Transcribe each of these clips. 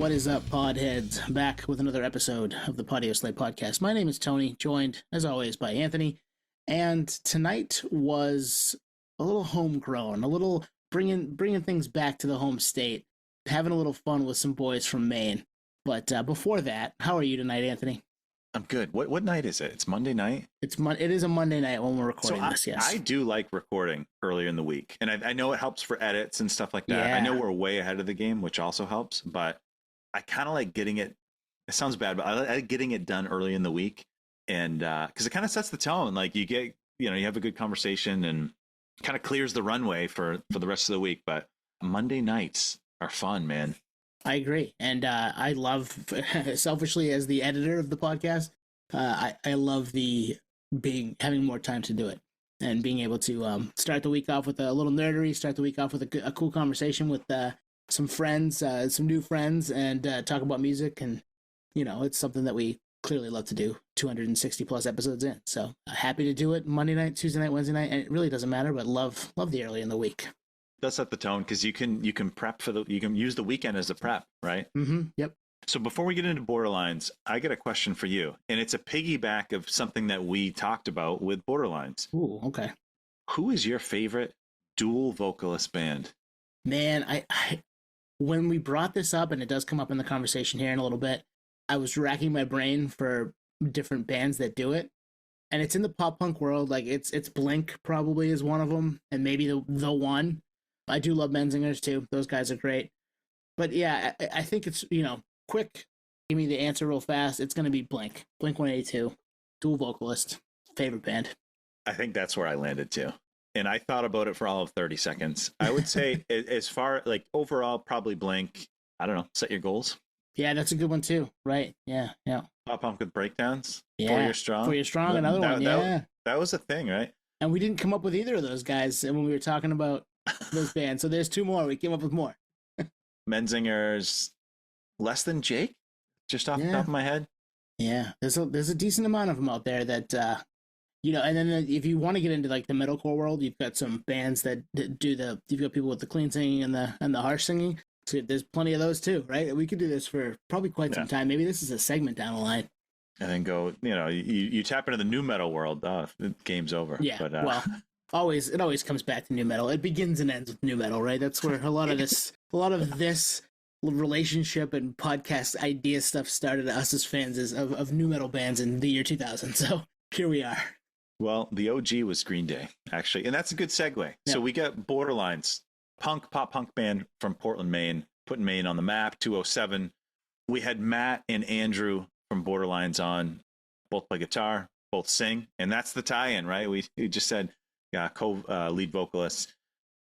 What is up, podheads? Back with another episode of the Podioslave podcast. My name is Tony, joined as always by Anthony, and tonight was a little homegrown, a little bringing things back to the home state, having a little fun with some boys from Maine. But before that, how are you tonight, Anthony? I'm good. What night is it? It's Monday night? It is a Monday night when we're recording this, yes. I do like recording earlier in the week. And I know it helps for edits and stuff like that. Yeah. I know we're way ahead of the game, which also helps. But I kind of like getting it. It sounds bad, but I like getting it done early in the week. And because it kind of sets the tone. Like you have a good conversation and kind of clears the runway for the rest of the week. But Monday nights are fun, man. I agree. And I love, selfishly as the editor of the podcast, I love having more time to do it and being able to start the week off with a little nerdery, start the week off with a cool conversation with some friends, some new friends, and talk about music. And, it's something that we clearly love to do 260 plus episodes in. So happy to do it Monday night, Tuesday night, Wednesday night. And it really doesn't matter, but love the early in the week. Does set the tone because you can prep you can use the weekend as a prep, right? Mm-hmm. Yep. So before we get into Borderlines, I got a question for you, and it's a piggyback of something that we talked about with Borderlines. Ooh, okay. Who is your favorite dual vocalist band? Man, I when we brought this up, and it does come up in the conversation here in a little bit, I was racking my brain for different bands that do it. And it's in the pop punk world. Like it's Blink probably is one of them, and maybe the one. I do love Menzingers too. Those guys are great. But yeah, I think it's, quick. Give me the answer real fast. It's going to be Blink. Blink 182. Dual vocalist. Favorite band. I think that's where I landed too. And I thought about it for all of 30 seconds. I would say as far like overall, probably Blink. I don't know. Set your goals. Yeah, that's a good one too. Right. Yeah. Pop punk with breakdowns. Yeah. 4 Year Strong. 4 Year Strong, another one. Yeah. That was a thing, right? And we didn't come up with either of those guys when we were talking about those bands. So there's 2 more. We came up with more. Menzingers, Less Than Jake, just off the top of my head. Yeah, there's a decent amount of them out there that and then if you want to get into like the metalcore world, you've got some bands that do you've got people with the clean singing and the harsh singing. So there's plenty of those too, right? We could do this for probably quite some time. Maybe this is a segment down the line. And then go, you tap into the new metal world. The game's over. Yeah, but, well, it always comes back to new metal. It begins and ends with new metal, right? That's where a lot of this relationship and podcast idea stuff started. Us as fans of new metal bands in the year 2000. So here we are. Well, the OG was Green Day, actually, and that's a good segue. Yeah. So we got Borderlines, pop punk band from Portland, Maine, putting Maine on the map. 207. We had Matt and Andrew from Borderlines on, both play guitar, both sing, and that's the tie-in, right? We just said lead vocalists.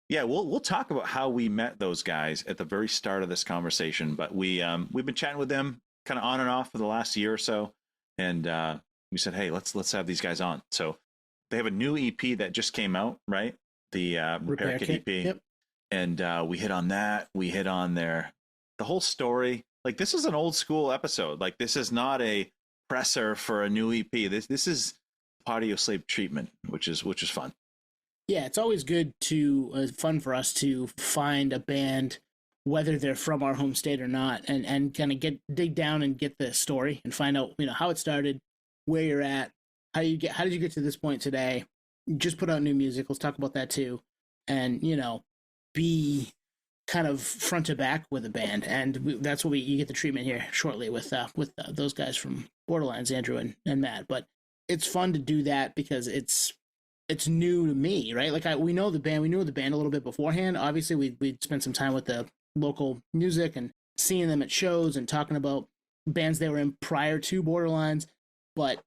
Yeah, we'll talk about how we met those guys at the very start of this conversation, but we've been chatting with them kind of on and off for the last year or so, and we said, hey, let's have these guys on. So they have a new EP that just came out, right? The Repair Kit EP. Yep. And we hit on that. We hit on the whole story. Like, this is an old school episode. Like, this is not a presser for a new EP. This is Podioslave treatment, which is fun. Yeah, it's always good fun for us to find a band, whether they're from our home state or not, and kind of dig down and get the story and find out, how it started, where you're at, how did you get to this point today? You just put out new music. Let's talk about that too. And, be kind of front to back with a band. And that's what you get the treatment here shortly with those guys from Borderlines, Andrew and Matt. But it's fun to do that because it's new to me, right? Like we knew the band a little bit beforehand. Obviously, we'd spent some time with the local music and seeing them at shows and talking about bands they were in prior to Borderlines. But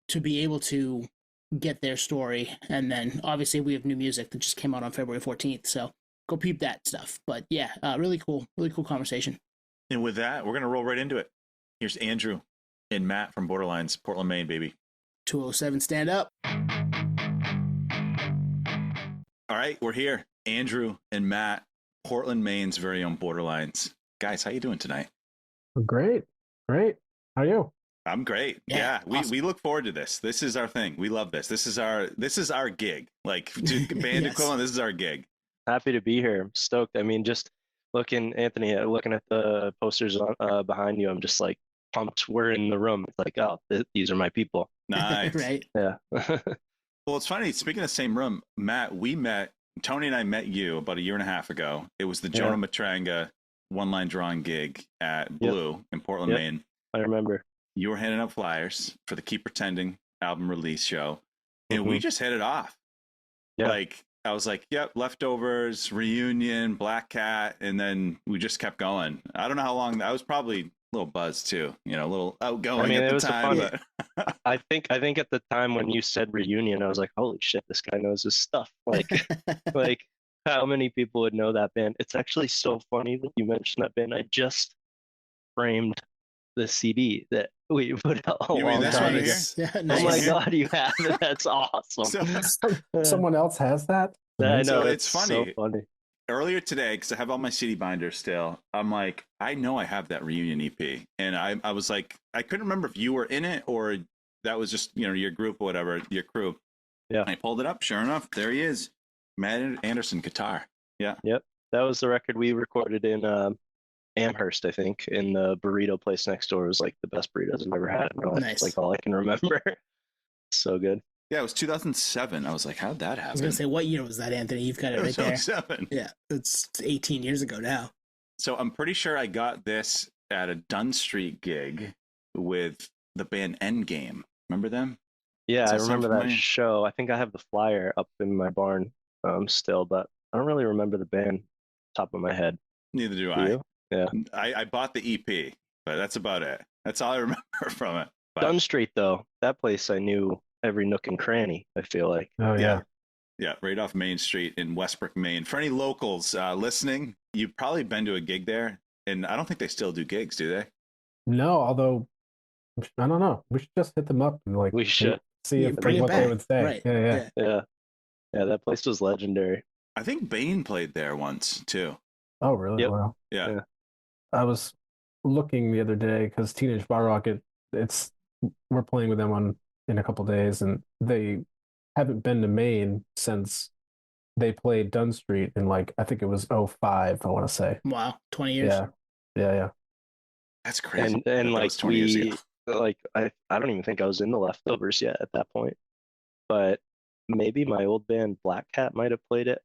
to be able to get their story, and then obviously we have new music that just came out on February 14th. So go peep that stuff. But yeah, really cool conversation. And with that, we're gonna roll right into it. Here's Andrew and Matt from Borderlines, Portland, Maine, baby. 207, stand up. All right, we're here. Andrew and Matt, Portland, Maine's very own Borderlines. Guys, how you doing tonight? Great. How are you? I'm great. Yeah, awesome. We look forward to this. This is our thing. We love this. This is our gig. Like, to band Yes. equivalent, this is our gig. Happy to be here. I'm stoked. I mean, just Anthony, looking at the posters behind you, I'm just like pumped. We're in the room. It's like, oh, these are my people. Nice. Right. Yeah. Well, it's funny. Speaking of the same room, Matt, Tony and I met you about a year and a half ago. It was the Jonah Matranga one-line drawing gig at Blue in Portland, Maine. I remember. You were handing out flyers for the Keep Pretending album release show, and we just hit it off. Yeah. Like, I was like, yep, Leftovers, Reunion, Black Cat, and then we just kept going. I don't know how long. I was probably a little buzzed too, a little outgoing at the time. But... I think at the time when you said Reunion, I was like, holy shit, this guy knows his stuff. Like how many people would know that band? It's actually so funny that you mentioned that band. I just framed the CD that we put out a long time ago. Yeah, nice. Oh my god, you have it. That's awesome. Someone else has that? I know, it's funny. So funny. Earlier today, because I have all my CD binders still, I'm like, I know I have that Reunion EP. And I was like, I couldn't remember if you were in it or that was just, your group or whatever, your crew. Yeah. And I pulled it up. Sure enough, there he is. Matt Anderson guitar. Yeah. Yep. That was the record we recorded in Amherst, I think, in the burrito place next door. It was like the best burritos I've ever had. Nice. Like all I can remember. So good. Yeah, it was 2007. I was like, how'd that happen? I was going to say, what year was that, Anthony? You've got it right there. 2007. Yeah, it's 18 years ago now. So I'm pretty sure I got this at a Dunn Street gig with the band Endgame. Remember them? Yeah, I remember that show. I think I have the flyer up in my barn still, but I don't really remember the band top of my head. Neither do Do I. you? Yeah. I bought the EP, but that's about it. That's all I remember from it. But, Dunn Street, though, that place I knew every nook and cranny, I feel like. Oh, yeah. Yeah, right off Main Street in Westbrook, Maine. For any locals listening, you've probably been to a gig there, and I don't think they still do gigs, do they? No, although, I don't know. We should just hit them up and We should see if what they would say. Right. Yeah, that place was legendary. I think Bane played there once, too. Oh, really? Yep. Wow. Yeah. I was looking the other day because Teenage Bar Rocket, we're playing with them in a couple days, and they haven't been to Maine since they played Dunn Street in I think it was 05, I want to say. Wow, 20 years. Yeah. That's crazy. And like 20 years ago. I don't even think I was in the Leftovers yet at that point. But maybe my old band Black Cat might have played it.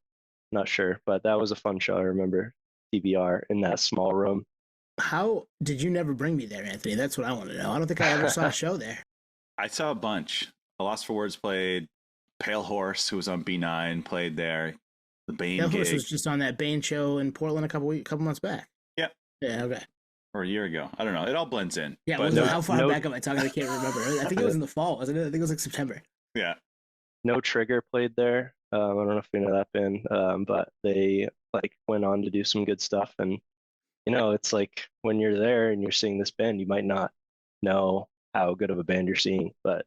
Not sure, but that was a fun show. I remember TBR in that small room. How did you never bring me there, Anthony? That's what I want to know. I don't think I ever saw a show there. I saw a bunch. A Lost for Words played. Pale Horse, who was on B9, played there. The Bane Pale gig. Horse was just on that Bane show in Portland a couple months back. Yep. Yeah, okay. Or a year ago. I don't know. It all blends in. Yeah, but how far back am I talking? I can't remember. I think it was in the fall, wasn't it? I think it was September. Yeah. No Trigger played there. I don't know if you know that band, but they went on to do some good stuff. And it's like when you're there and you're seeing this band, you might not know how good of a band you're seeing, but it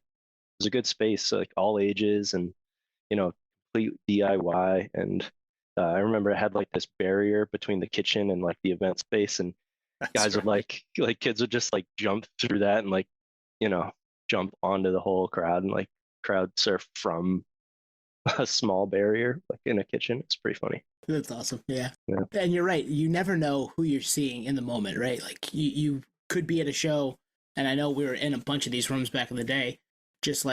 was a good space, all ages and complete DIY. And I remember it had this barrier between the kitchen and the event space, and guys would kids would just jump through that and jump onto the whole crowd and crowd surf from a small barrier in a kitchen. It's pretty funny. That's awesome. Yeah. And you're right. You never know who you're seeing in the moment, right? You could be at a show, and I know we were in a bunch of these rooms back in the day. Just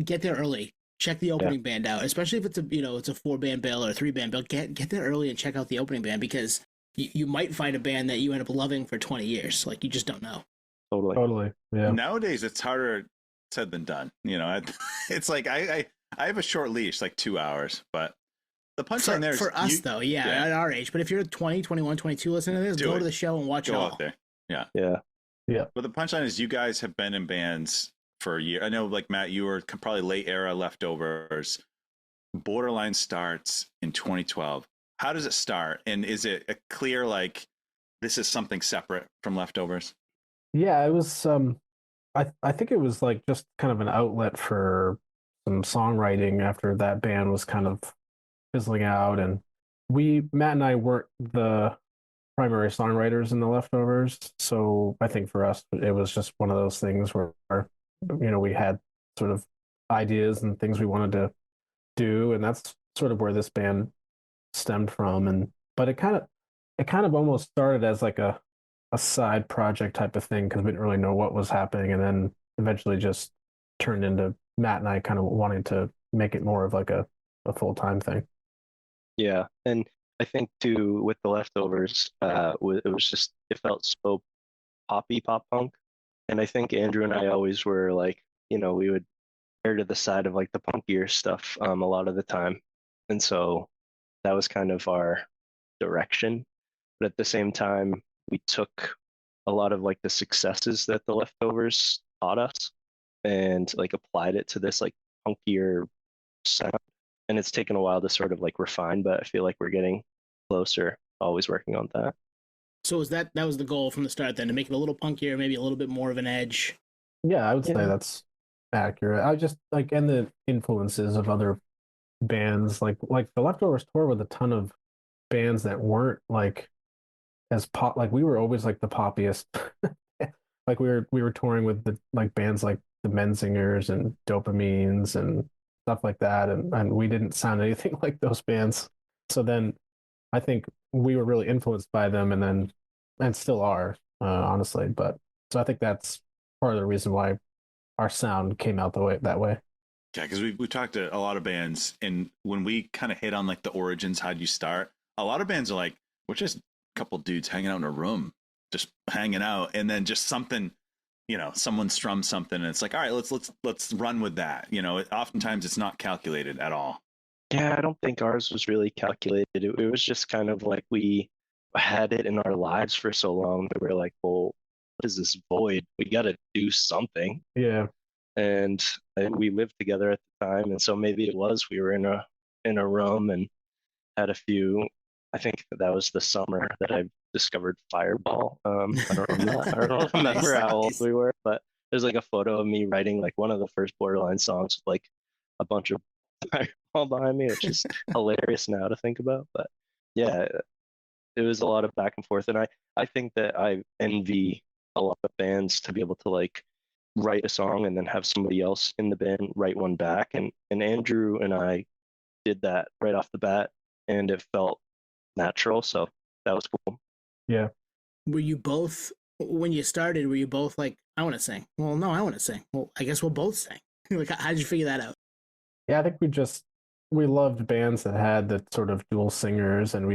get there early, check the opening band out, especially if it's a it's a 4-band bill or a 3-band bill. Get there early and check out the opening band, because you might find a band that you end up loving for 20 years. You just don't know. Totally. Yeah. Nowadays, it's harder said than done. It's I have a short leash, 2 hours, but the punchline there is for us though, at our age. But if you're 20, 21, 22 listening to this, go to the show and watch it all. Out there. Yeah. But the punchline is you guys have been in bands for a year. I know, Matt, you were probably late era Leftovers. Borderline starts in 2012. How does it start? And is it a clear, this is something separate from Leftovers? Yeah, it was, I think it was just kind of an outlet for some songwriting after that band was kind of fizzling out. And Matt and I weren't the primary songwriters in the Leftovers. So I think for us, it was just one of those things where, we had sort of ideas and things we wanted to do. And that's sort of where this band stemmed from. But it kind of, it kind of almost started as like a side project type of thing because we didn't really know what was happening, and then eventually just turned into Matt and I kind of wanting to make it more of like a full-time thing. Yeah, and I think too with the leftovers, it was just it felt so poppy pop punk, and I think Andrew and I always were like, we would err to the side of like the punkier stuff a lot of the time, and so that was kind of our direction. But at the same time, we took a lot of like the successes that the leftovers taught us and like applied it to this like punkier sound. And it's taken a while to sort of like refine, but I feel like we're getting closer, always working on that. So was that was the goal from the start then, to make it a little punkier, maybe a little bit more of an edge? Yeah, I would say Yeah. that's accurate. I just like and the influences of other bands like the Leftovers tour with a ton of bands that weren't like as pop like we were always like the poppiest. Like we were touring with the like bands like the Menzingers and Dopamines and stuff like that, and we didn't sound anything like those bands. So then I think we were really influenced by them, and still are, honestly. But so I think that's part of the reason why our sound came out that way. Yeah, because we talked to a lot of bands, and when we kind of hit on like the origins, how'd you start? A lot of bands are like, we're just a couple dudes hanging out in a room, just hanging out, and then just something, someone strums something, and it's like, all right, let's run with that. Oftentimes it's not calculated at all. Yeah, I don't think ours was really calculated. It was just kind of like we had it in our lives for so long that we're like, well, what is this void? We got to do something. Yeah, And we lived together at the time, and so maybe it was we were in a room and had a few. I think that was the summer that I discovered Fireball. I don't remember how old we were, but there's like a photo of me writing like one of the first Borderline songs with like a bunch of Fireball behind me, which is hilarious now to think about. But yeah, it was a lot of back and forth, and I think that I envy a lot of bands to be able to like write a song and then have somebody else in the band write one back, and Andrew and I did that right off the bat, and it felt natural, so that was cool. yeah. Were you both, when you started, were you both like, I want to sing? Well, no, I want to sing. Well, I guess we'll both sing. Like, how did you figure that out? Yeah, I think we loved bands that had the sort of dual singers, and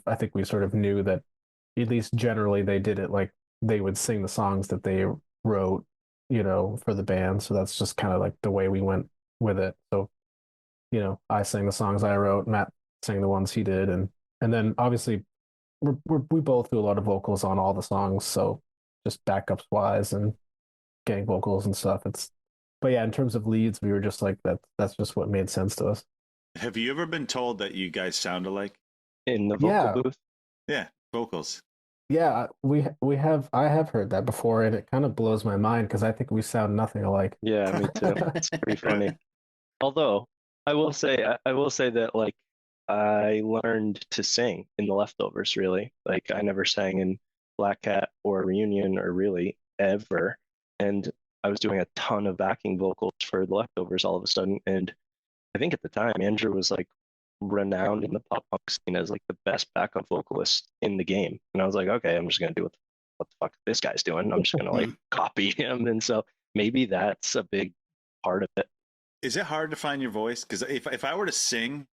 I think we sort of knew that at least generally they did it like they would sing the songs that they wrote, for the band. So that's just kind of like the way we went with it. So, I sang the songs I wrote, Matt sang the ones he did, and then obviously we both do a lot of vocals on all the songs, so just backups wise and getting vocals and stuff. But yeah, in terms of leads, we were just like that. That's just what made sense to us. Have you ever been told that you guys sound alike? In the Yeah. vocal booth. Yeah, vocals. Yeah, we have I have heard that before, and it kind of blows my mind because I think we sound nothing alike. Yeah, me too. It's pretty funny. Although I will say that like I learned to sing in the leftovers really. Like I never sang in Black Cat or Reunion or really ever. And I was doing a ton of backing vocals for the leftovers all of a sudden. And I think at the time Andrew was like renowned in the pop punk scene as like the best backup vocalist in the game. And I was like, okay, I'm just gonna do what the fuck this guy's doing. I'm just gonna like copy him. And so maybe that's a big part of it. Is it hard to find your voice? Because if I were to sing,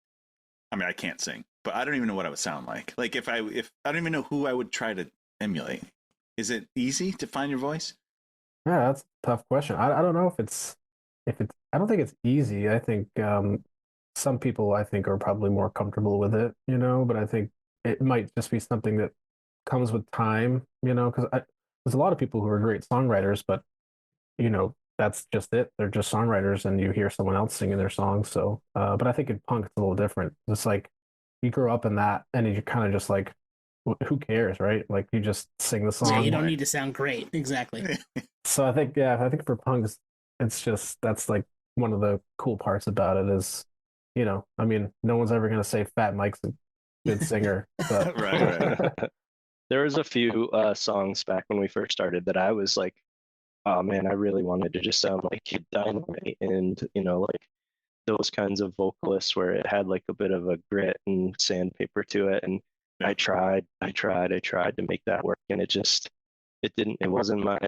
I mean, I can't sing, but I don't even know what I would sound like. Like if I don't even know who I would try to emulate. Is it easy to find your voice? Yeah, that's a tough question. I don't know if it's I don't think it's easy. I think some people I think are probably more comfortable with it, but I think it might just be something that comes with time, because there's a lot of people who are great songwriters, but that's just it. They're just songwriters, and you hear someone else singing their songs. So, but I think in punk it's a little different. It's like you grow up in that, and you're kind of just like, who cares, right? Like you just sing the Yeah, song. you don't need to sound great. Exactly. So I think for punks, it's just that's like one of the cool parts about it is, I mean, no one's ever gonna say Fat Mike's a good singer, but Right. There was a few songs back when we first started that I was like, oh man, I really wanted to just sound like Kid Dynamite, and like those kinds of vocalists where it had like a bit of a grit and sandpaper to it, and I tried to make that work, and it wasn't my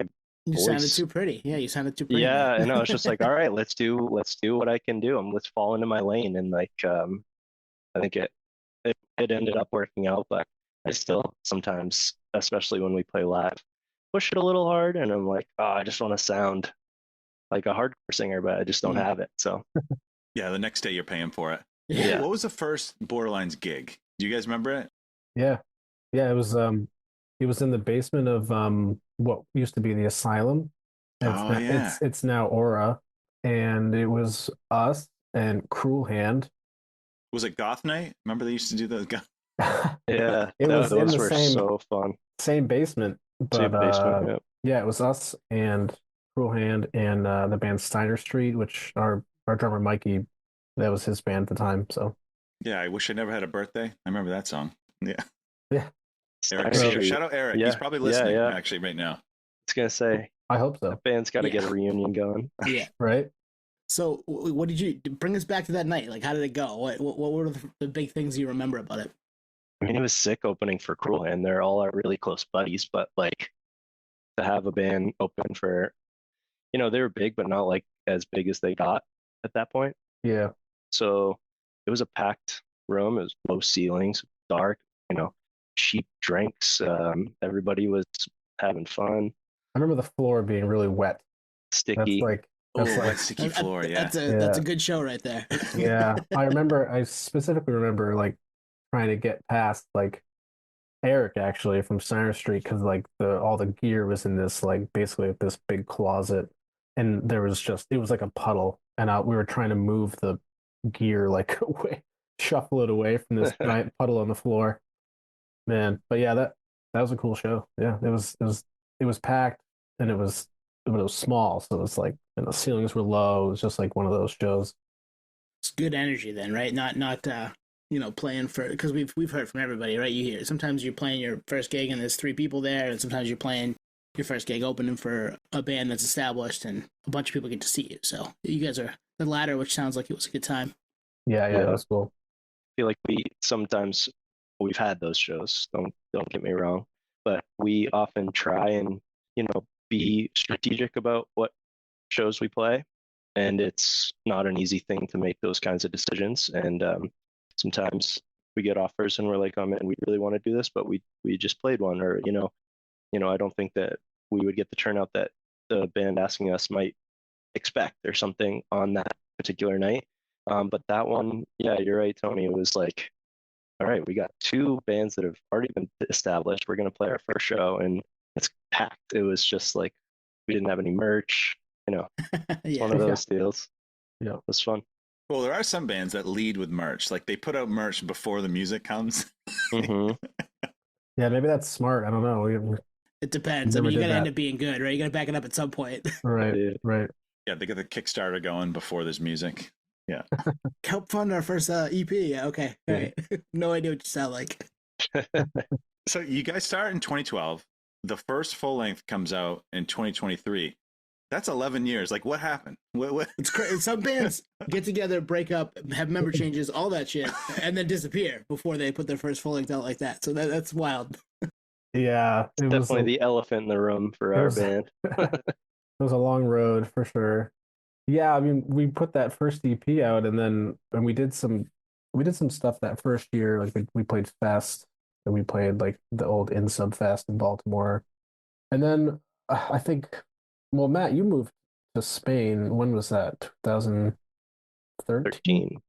You voice. sounded too pretty. Yeah, you sounded too pretty. Yeah, man. and I was just like, all right, let's do what I can do. Let's fall into my lane, and like, I think it ended up working out, but I still sometimes, especially when we play live, push it a little hard, and I'm like, oh, I just want to sound like a hardcore singer, but I just don't have it. So yeah, the next day you're paying for it. Yeah. What was the first Borderlines gig? Do you guys remember it? Yeah. Yeah, it was in the basement of what used to be the Asylum. It's now Aura, and it was us and Cruel Hand. Was it Goth Night? Remember they used to do those? Yeah, those were so fun. Same basement, but yeah, it was us and Cruel Hand and the band Steiner Street, which our drummer Mikey, that was his band at the time. So yeah, I wish I never had a birthday. I remember that song. Yeah. Eric, shout out Eric. He's probably listening actually right now. I was gonna say, I hope so. The band's got to get a reunion going. Yeah. Right. So, what did you bring us back to that night? Like, how did it go? What were the big things you remember about it? I mean, it was sick opening for Cruel Hand. They're all our really close buddies, but like to have a band open for, they were big, but not like as big as they got at that point. Yeah. So it was a packed room. It was low ceilings, dark, cheap drinks. Everybody was having fun. I remember the floor being really wet. Sticky. That's like sticky floor. Yeah. That's a good show right there. Yeah. I specifically remember like trying to get past like Eric actually from Center Street because like all the gear was in this like basically this big closet, and there was it was like a puddle, and we were trying to move the gear like away, shuffle it away from this giant puddle on the floor. Man, but yeah, that was a cool show. Yeah, it was packed, and it was small, so it was like, and the ceilings were low. It was just like one of those shows. It's good energy then, right? Not playing for, because we've heard from everybody, right? You hear sometimes you're playing your first gig and there's 3 people there, and sometimes you're playing your first gig opening for a band that's established and a bunch of people get to see you. So you guys are the latter, which sounds like it was a good time. Yeah, that was cool. I feel like we've had those shows. Don't get me wrong, but we often try and be strategic about what shows we play, and it's not an easy thing to make those kinds of decisions. And sometimes we get offers and we're like, oh man, we really want to do this, but we just played one, or I don't think that we would get the turnout that the band asking us might expect or something on that particular night. But that one, yeah, you're right, Tony. It was like, all right, we got 2 bands that have already been established. We're going to play our first show, and it's packed. It was just like we didn't have any merch. It's one of those deals. Yeah, it was fun. Well, there are some bands that lead with merch. Like they put out merch before the music comes. Mm-hmm. Yeah, maybe that's smart. I don't know. It depends. I mean, you got to end up being good, right? You got to back it up at some point. Right. Yeah, they get the Kickstarter going before there's music. Yeah. Help fund our first EP. Yeah, okay. All right. No idea what you sound like. So you guys start in 2012. The first full length comes out in 2023. That's 11 years. Like, what happened? What? It's crazy. Some bands get together, break up, have member changes, all that shit, and then disappear before they put their first full length out like that. So that's wild. Yeah. It was definitely the elephant in the room for our band. It was a long road for sure. Yeah, I mean, we put that first EP out, and we did some stuff that first year. Like we played Fest, and we played like the old In-Sub Fest in Baltimore, and then I think, well, Matt, you moved to Spain. When was that? 2013.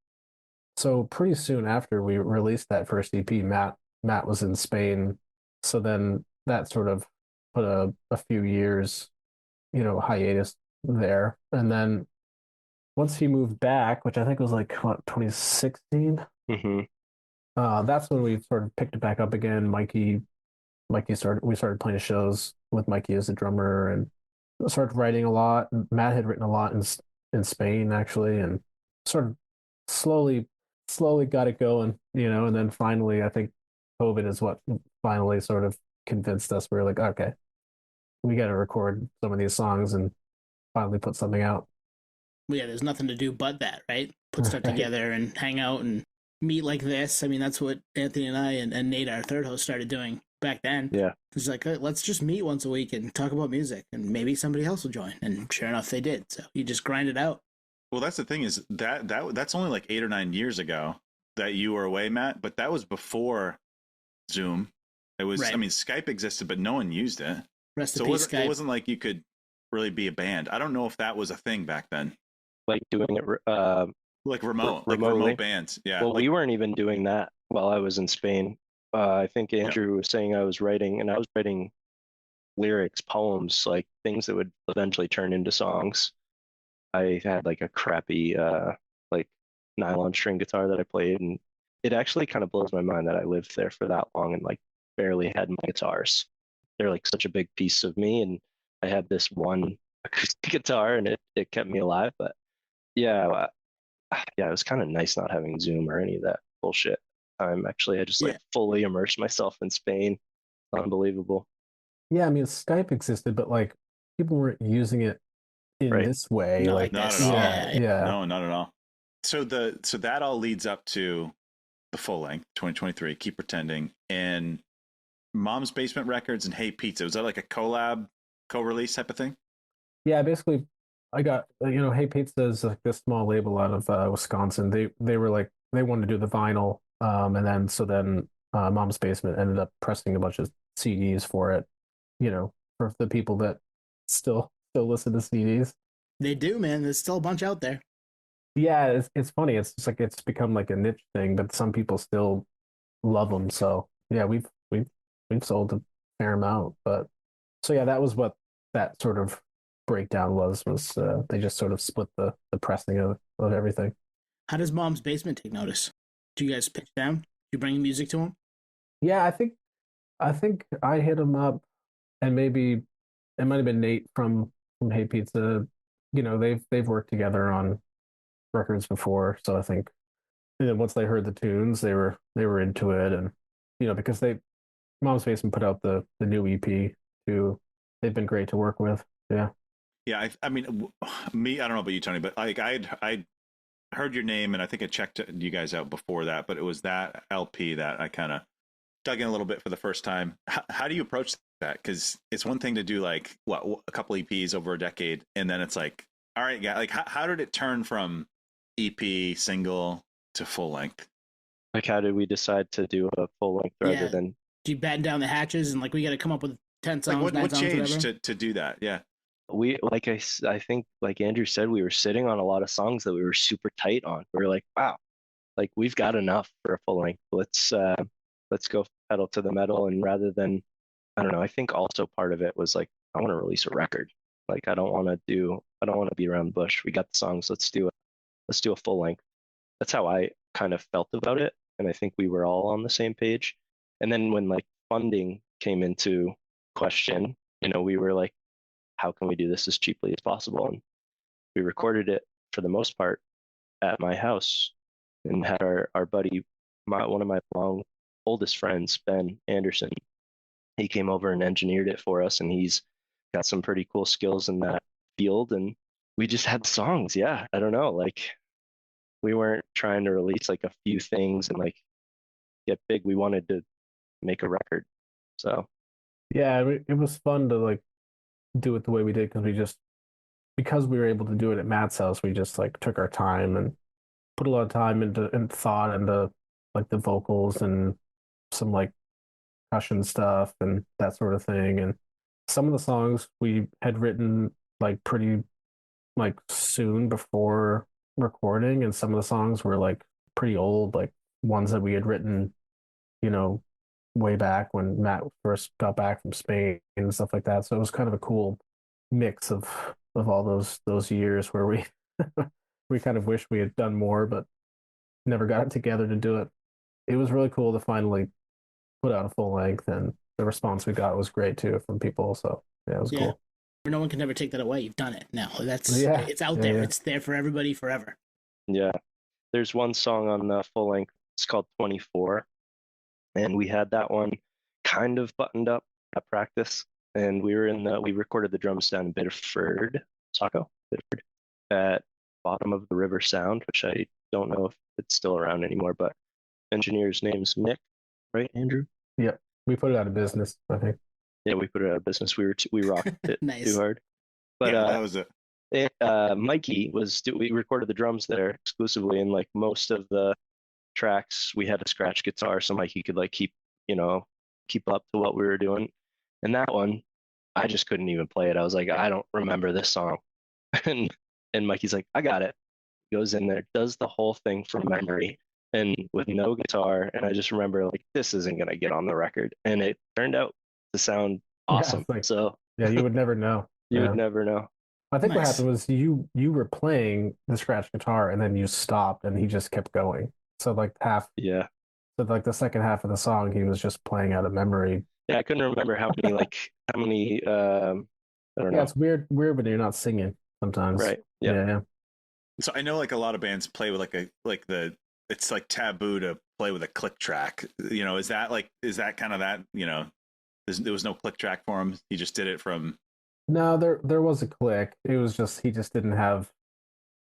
So pretty soon after we released that first EP, Matt was in Spain. So then that sort of put a few years, hiatus there. And then once he moved back, which I think was like 2016, that's when we sort of picked it back up again. We started playing shows with Mikey as a drummer, and started writing a lot. Matt had written a lot in Spain actually, and sort of slowly got it going, and then finally I think COVID is what finally sort of convinced us. We were like, okay, we got to record some of these songs and finally put something out. Well, yeah, there's nothing to do but that, right? Put stuff together and hang out and meet like this. I mean, that's what Anthony and I and Nate, our third host, started doing back then. Yeah. It's like, let's just meet once a week and talk about music, and maybe somebody else will join. And sure enough, they did. So you just grind it out. Well, that's the thing is that's only like 8 or 9 years ago that you were away, Matt. But that was before Zoom. It was, Right. I mean, Skype existed, but no one used it. Rest So in peace, Skype. it wasn't like you could really be a band. I don't know if that was a thing back then. Like doing it Like remote, like remotely. remote bands. Yeah. Well, like, we weren't even doing that while I was in Spain. I think Andrew was saying I was writing lyrics, poems, like things that would eventually turn into songs. I had like a crappy like nylon string guitar that I played, and it actually kind of blows my mind that I lived there for that long and like barely had my guitars. They're like such a big piece of me, and I had this one acoustic guitar, and it kept me alive. But yeah, yeah, it was kind of nice not having Zoom or any of that bullshit. I just like fully immersed myself in Spain. Unbelievable. Yeah, I mean, Skype existed, but like people weren't using it in Right. this way. Not like not this. at all. Yeah. No, not at all. So that all leads up to the full length 2023. Keep Pretending and Mom's Basement Records and Hey Pizza. Was that like a co-release type of thing? Yeah, basically, I got Hey Pizza is like this small label out of Wisconsin. They were like they wanted to do the vinyl, and then Mom's Basement ended up pressing a bunch of CDs for it. For the people that still listen to CDs. They do, man. There's still a bunch out there. Yeah, it's funny. It's just like it's become like a niche thing, but some people still love them. So yeah, we've sold a fair amount. But so yeah, that was what that sort of breakdown was they just sort of split the pressing of everything. How does Mom's Basement take notice? Do you guys pitch them? Do you bring music to them? Yeah, I think I hit him up, and maybe it might have been Nate from Hey Pizza. They've worked together on records before, so I think once they heard the tunes, they were into it, and because Mom's Basement put out the new EP too. They've been great to work with. Yeah. Yeah, I mean, me, I don't know about you, Tony, but like I heard your name, and I think I checked you guys out before that, but it was that LP that I kind of dug in a little bit for the first time. How do you approach that? Because it's one thing to do like a couple EPs over a decade, and then it's like, all right, yeah, like how did it turn from EP single to full length? Like, how did we decide to do a full length rather than? Do you batten down the hatches and like we got to come up with 10 songs? Like what songs, changed whatever? to do that? Yeah. We like I think like Andrew said, we were sitting on a lot of songs that we were super tight on. We were like, wow, like we've got enough for a full length. Let's go pedal to the metal. And rather than, I don't know, I think also part of it was like I want to release a record. Like I don't want to beat around the bush. We got the songs. Let's do a full length. That's how I kind of felt about it, and I think we were all on the same page. And then when like funding came into question, we were like, how can we do this as cheaply as possible? And we recorded it for the most part at my house and had our buddy, one of my oldest friends, Ben Anderson. He came over and engineered it for us, and he's got some pretty cool skills in that field. And we just had songs. Yeah, I don't know. Like we weren't trying to release like a few things and like get big. We wanted to make a record. So yeah, it was fun to like do it the way we did because we were able to do it at Matt's house. We just like took our time and put a lot of time and thought into like the vocals and some like percussion stuff and that sort of thing. And some of the songs we had written like pretty like soon before recording, and some of the songs were like pretty old, like ones that we had written, way back when Matt first got back from Spain and stuff like that. So it was kind of a cool mix of all those years where we we kind of wish we had done more, but never got it together to do it. It was really cool to finally put out a full length, and the response we got was great too from people. So yeah, it was cool. No one can ever take that away. You've done it now. It's out there. Yeah. It's there for everybody forever. Yeah. There's one song on the full length. It's called 24. And we had that one kind of buttoned up at practice. And we recorded the drums down in Biddeford, at bottom of the River Sound, which I don't know if it's still around anymore, but engineer's name's Nick, right, Andrew? Yeah, we put it out of business, I think. Yeah, we put it out of business. We rocked it Nice. too hard. But yeah, that was it. Mikey we recorded the drums there exclusively, and like most of the tracks we had a scratch guitar, so Mikey could like keep up to what we were doing. And that one, I just couldn't even play it. I was like, I don't remember this song. and Mikey's like, I got it. Goes in there, does the whole thing from memory and with no guitar. And I just remember like, this isn't gonna get on the record. And it turned out to sound awesome. Yeah, like, so yeah, you would never know. you Yeah. would never know. I think what Nice. happened was you were playing the scratch guitar and then you stopped and he just kept going. So like Yeah. the second half of the song he was just playing out of memory. Yeah, I couldn't remember how many I don't Yeah, know. it's weird when you're not singing sometimes. Right. Yeah. Yeah. So I know like a lot of bands play with it's like taboo to play with a click track. Is that kind of that? There was no click track for him. He just did it from. No, there was a click. It was just he just didn't have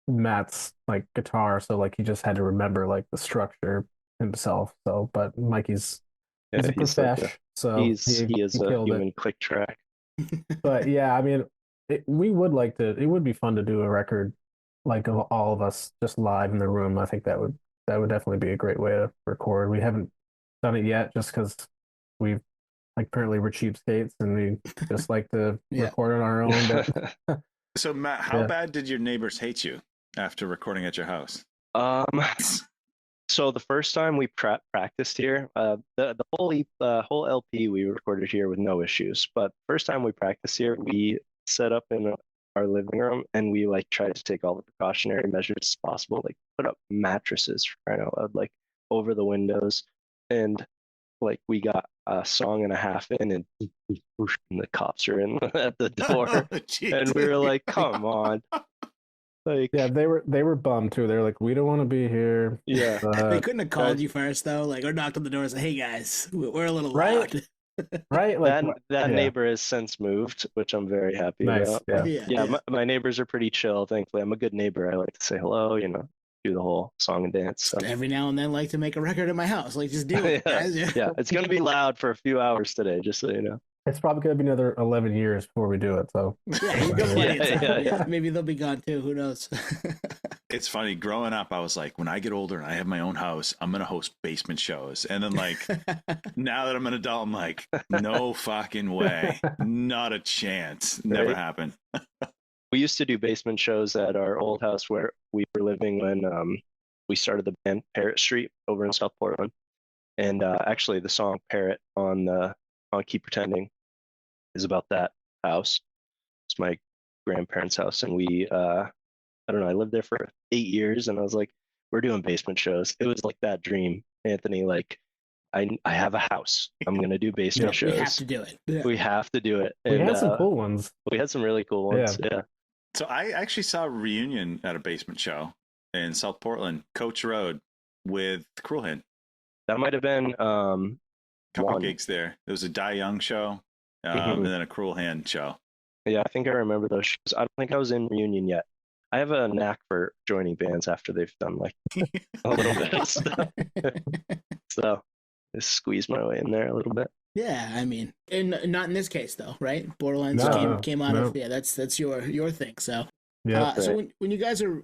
Matt's like guitar, so like he just had to remember like the structure himself. So, but Mikey's Yeah, he's a he's like profesh, so he is he a killed it. human click track. But yeah, I mean, it would be fun to do a record like of all of us just live in the room. I think that would definitely be a great way to record. We haven't done it yet just because we've like apparently we're cheapskates and we just like to Yeah. record on our own. But So Matt, how Yeah. bad did your neighbors hate you after recording at your house? So the first time we practiced here, the whole LP we recorded here with no issues. But first time we practiced here, we set up in our living room and we like tried to take all the precautionary measures as possible, like put up mattresses for crying out loud, like over the windows, and like we got a song and a half in, and the cops are in at the door, and we were like, "Come on!" Like, yeah, they were bummed too. They're like, we don't want to be here. yeah, They couldn't have called you first though, like, or knocked on the door and said, "Hey guys, we're a little Right. loud." Right? Like that yeah. neighbor has since moved, which I'm very happy Nice. about. Yeah. Yeah, my neighbors are pretty chill. Thankfully, I'm a good neighbor. I like to say hello, do the whole song and dance stuff. Every now and then, like to make a record in my house. Like, just do it, guys. Yeah, it's gonna be loud for a few hours today, just so you know. It's probably gonna be another 11 years before we do it. So Yeah, you've got plenty of time. Yeah. Maybe they'll be gone too. Who knows? It's funny. Growing up, I was like, when I get older and I have my own house, I'm gonna host basement shows. And then like now that I'm an adult, I'm like, no fucking way, not a chance, never Right. happened. We used to do basement shows at our old house where we were living when we started the band Parrot Street over in South Portland. And actually the song Parrot on Keep Pretending is about that house. It's my grandparents' house. And we, I don't know, I lived there for 8 years and I was like, we're doing basement shows. It was like that dream, Anthony, like I have a house. I'm going to do basement shows. We have to do it. Yeah. We have to do it. we And had some cool ones. we had some really cool ones. Yeah. So I actually saw a reunion at a basement show in South Portland, Coach Road, with Cruel Hand. That might have been Couple one. gigs there. There was a Die Young show, and then a Cruel Hand show. Yeah, I think I remember those shows. I don't think I was in reunion yet. I have a knack for joining bands after they've done like a little bit of stuff. So just squeeze my way in there a little bit. Yeah, I mean, and not in this case though, right? Borderlands No, came out no. of that's your thing. So Yeah. so when you guys are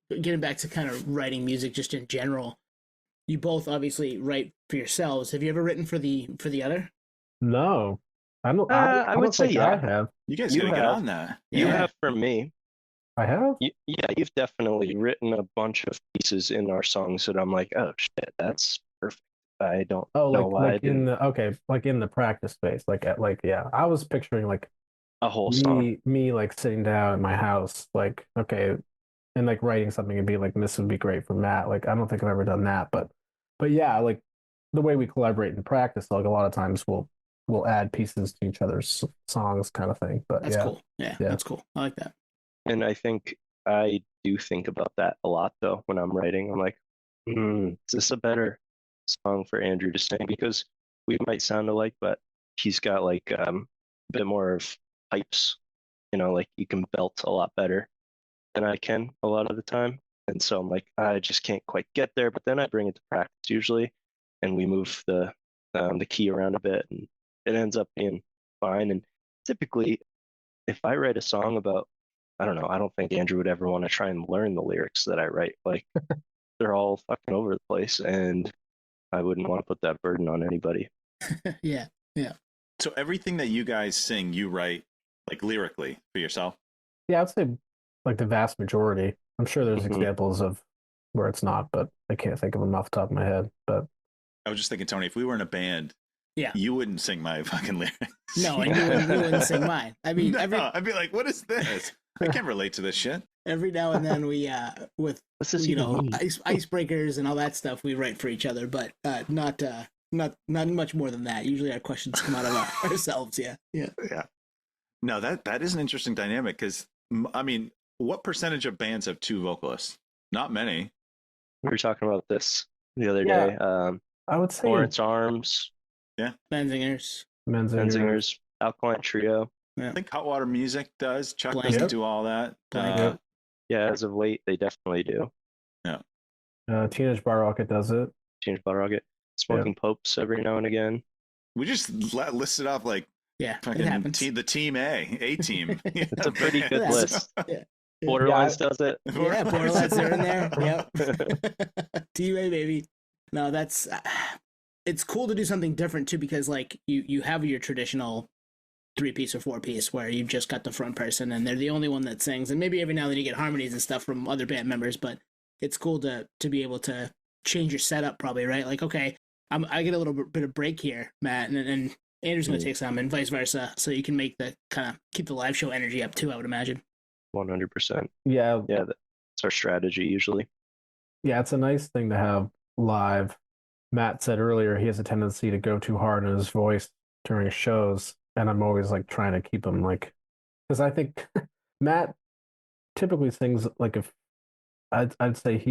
getting back to kind of writing music just in general, you both obviously write for yourselves. Have you ever written for the other? No. I don't I would don't say think yeah. I have. You guys You gotta get have. on that. You Yeah. have for me. I have? Yeah, you've definitely written a bunch of pieces in our songs that I'm like, oh shit, that's perfect. I don't Oh, know why I like in didn't. the like in the practice space, yeah. I was picturing like A whole song. me like sitting down at my house, like okay, and like writing something and be like, this would be great for Matt. Like I don't think I've ever done that, but yeah, like the way we collaborate in practice, like a lot of times we'll add pieces to each other's songs, kind of thing. But That's yeah, cool. Yeah, that's cool. I like that. And I think I do think about that a lot though when I'm writing. I'm like, is this a better song for Andrew to sing? Because we might sound alike, but he's got like a bit more of pipes, like you can belt a lot better than I can a lot of the time. And so I'm like, I just can't quite get there. But then I bring it to practice usually, and we move the key around a bit, and it ends up being fine. And typically, if I write a song about, I don't know, I don't think Andrew would ever want to try and learn the lyrics that I write. Like they're all fucking over the place, and I wouldn't want to put that burden on anybody. Yeah. So everything that you guys sing, you write like lyrically for yourself? Yeah, I'd say like the vast majority. I'm sure there's Mhm. examples of where it's not, but I can't think of them off the top of my head. But I was just thinking, Tony, if we were in a band, Yeah. you wouldn't sing my fucking lyrics. No, and you wouldn't sing mine. I mean, No, I'd be like, what is this? I can't relate to this shit. every now and then we with What's this even mean? icebreakers and all that stuff we write for each other, but not much more than that. Usually our questions come out of ourselves. Yeah. No, that is an interesting dynamic because, I mean, what percentage of bands have two vocalists? Not many. We were talking about this the other Yeah. day. I would say Lawrence Arms, Benzingers. Benzingers, Alkaline Trio. I think Hot Water Music does. Chuck Blanket. doesn't do all that. Blanket. Yeah, as of late, they definitely do. Teenage Bar Rocket does it. Change Bottle Rocket. Smoking Popes every now and again. We just listed off like Yeah, it fucking happens. the team A team. It's a pretty good Yeah. list. Yeah. Borderlines does it. Yeah, Borderlands are in there. Yep. T-Way, baby. No, that's it's cool to do something different too, because like you have your traditional 3-piece or 4-piece where you've just got the front person and they're the only one that sings, and maybe every now and then you get harmonies and stuff from other band members, but it's cool to be able to change your setup probably, right? Like, okay, I get a little bit of break here, Matt, and Andrew's going to take some, and vice versa, so you can make the kind of keep the live show energy up too, I would imagine. 100%. Yeah, Yeah, that's our strategy usually. yeah, it's a nice thing to have live. Matt said earlier he has a tendency to go too hard on his voice during shows, and I'm always like trying to keep him like, because I think Matt typically sings like if I'd say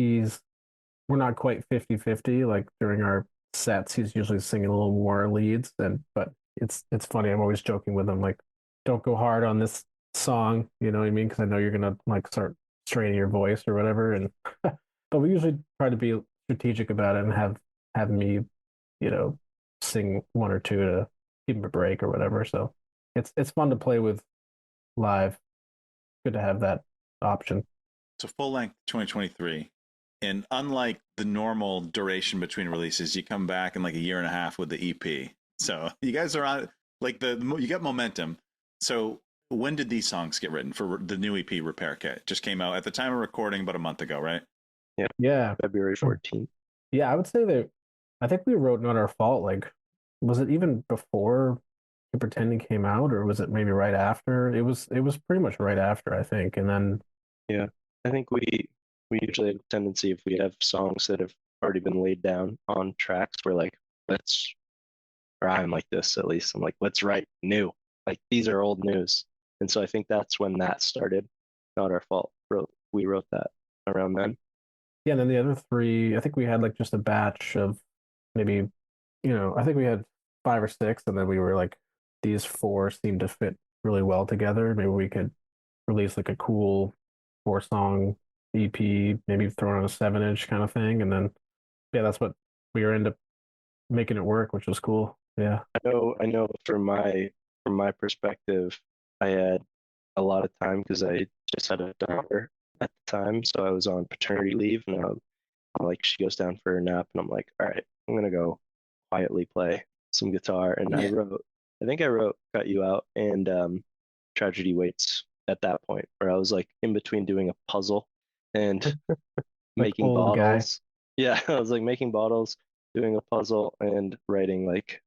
we're not quite 50-50 like during our sets. He's usually singing a little more leads, but it's funny. I'm always joking with him like, don't go hard on this song, you know what I mean? Because I know you're gonna like start straining your voice or whatever. And but we usually try to be strategic about it and have me, sing one or two to give him a break or whatever. So it's fun to play with live. Good to have that option. So full length 2023. And unlike the normal duration between releases, you come back in like a year and a half with the EP. So you guys are on like you got momentum. So when did these songs get written for the new EP Repair Kit? Just came out at the time of recording about a month ago, right? Yeah. February 14th. Yeah, I would say that I think we wrote Not Our Fault. Like, was it even before Keep Pretending came out, or was it maybe right after? It was pretty much right after, I think. And then I think we usually have a tendency, if we have songs that have already been laid down on tracks, we're like, or I'm like this at least. I'm like, let's write new. Like these are old news. And so I think that's when that started. Not Our Fault. We wrote that around then. yeah, and then the other three, I think we had like just a batch of maybe, I think we had 5 or 6, and then we were like, these 4 seemed to fit really well together. Maybe we could release like a cool 4-song EP, maybe throw on a 7-inch kind of thing, and then that's what we were into making it work, which was cool. Yeah. I know from my perspective, I had a lot of time because I just had a daughter at the time, so I was on paternity leave, and I'm like, she goes down for a nap, and I'm like, all right, I'm gonna go quietly play some guitar, and Yeah. I think I wrote Cut You Out and Tragedy Waits at that point, where I was like in between doing a puzzle and making old guy. bottles. Yeah, I was like making bottles, doing a puzzle, and writing like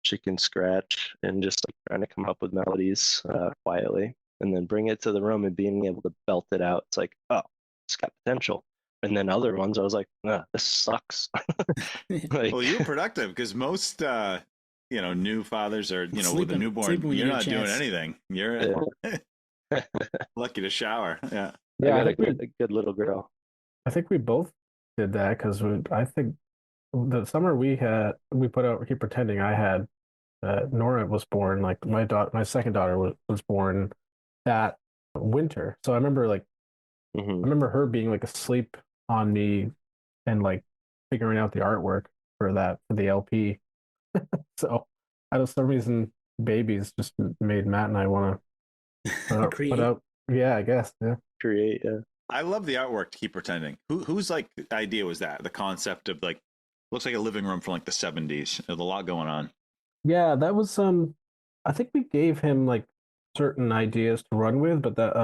chicken scratch, and just like trying to come up with melodies quietly, and then bring it to the room and being able to belt it out. It's like, oh, it's got potential. And then other ones, I was like, this sucks. Like, Well, you were productive because most new fathers are with a Sleeping newborn. when you You're get a not doing chance. anything. You're lucky to shower. Yeah. Yeah, I got a good little girl. I think we both did that because I think the summer we put out Keep Pretending, I had Nora was born, like my second daughter was born that winter. So I remember like Mhm. I remember her being like asleep on me and like figuring out the artwork for the LP. So out of some reason, Babies just made Matt and I want to put Create. out. Yeah, I guess. Yeah. Create. Yeah. I love the artwork to Keep Pretending. Whose like idea was that? The concept of like looks like a living room from like the 70s. There's a lot going on. Yeah, that was I think we gave him like certain ideas to run with, but that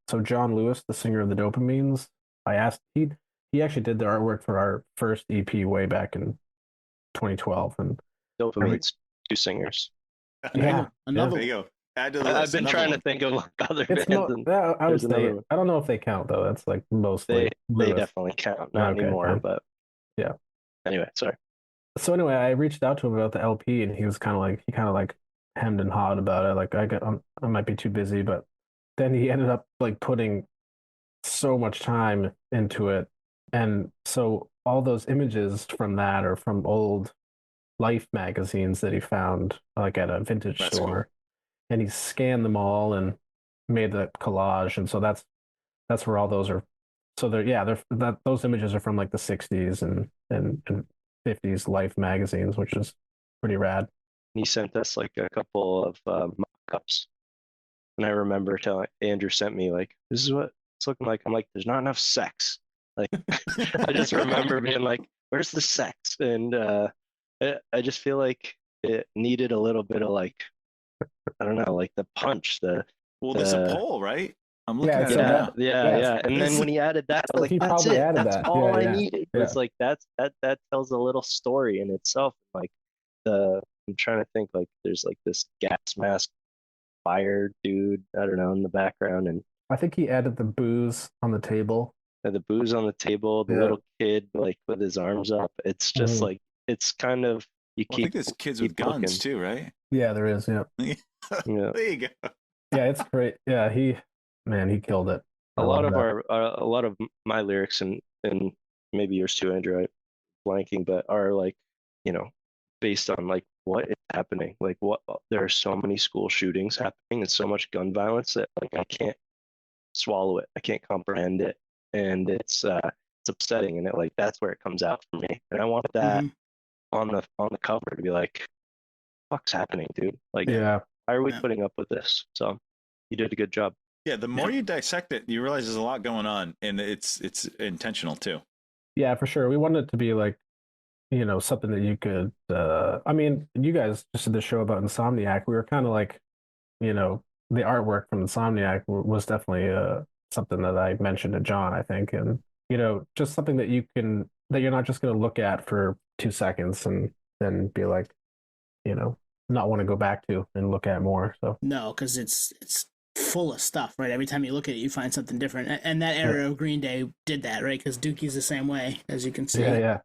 so John Lewis, the singer of the Dopamines, I asked he actually did the artwork for our first EP way back in 2012 and Dopamine's two singers. yeah, Another There you go. Add to the I've list. been Another trying one. to think of like other it's bands. no I would there's another say one. I don't know if they count though. That's like mostly They Lewis. definitely count. Not Okay, anymore, fine. but Yeah. Anyway, sorry. So anyway, I reached out to him about the LP, and he was kind of like hemmed and hawed about it. Like I might be too busy, but then he ended up like putting so much time into it, and so all those images from that are from old Life magazines that he found like at a vintage That's store, and he scanned them all and made the collage, and so that's where all those are. So those images are from like the 60s and 50s Life magazines, which is pretty rad. He sent us like a couple of mock-ups, and I remember telling Andrew sent me like, "This is what it's looking like." I'm like, "There's not enough sex." Like, I just remember being like, "Where's the sex?" And I just feel like it needed a little bit of like, I don't know, like the punch, Well, there's a poll, right? I'm looking Yeah, at so it yeah, now. yeah, yes. yeah. And then when he added that, I was like, He that's probably it. added That's that. all Yeah, I yeah, needed. yeah. It's like that tells a little story in itself. Like I'm trying to think like there's like this gas mask fire dude, I don't know, in the background, and I think he added the booze on the table. the booze on the table, the Yeah. little kid like with his arms up. It's just Mhm. like it's kind of you Well, I think keep there's kids keep with guns looking. too, right? Yeah, there is. Yeah, Yeah. There you go. yeah, it's great. Yeah, he killed it. I A lot love of that. a lot of my lyrics and maybe yours too, Andrew, I'm blanking, but are like, you know, based on like what is happening. Like what there are so many school shootings happening and so much gun violence that like I can't swallow it. I can't comprehend it. And it's upsetting and it like that's where it comes out for me. And I want that hmm on the cover to be like, fuck's happening, dude? Like Yeah, why are we Yeah. putting up with this? So you did a good job. Yeah, the more you dissect it, you realize there's a lot going on, and it's intentional too. yeah, for sure. We wanted it to be like, something that you could. I mean, you guys just did the show about Insomniac. We were kind of like, the artwork from Insomniac was definitely something that I mentioned to John, I think, and just something that you're not just going to look at for 2 seconds and then be like, not want to go back to and look at more. So No, because it's full of stuff, right? Every time you look at it, you find something different. And that era of Green Day did that, right? Because Dookie's the same way, as you can see, yeah.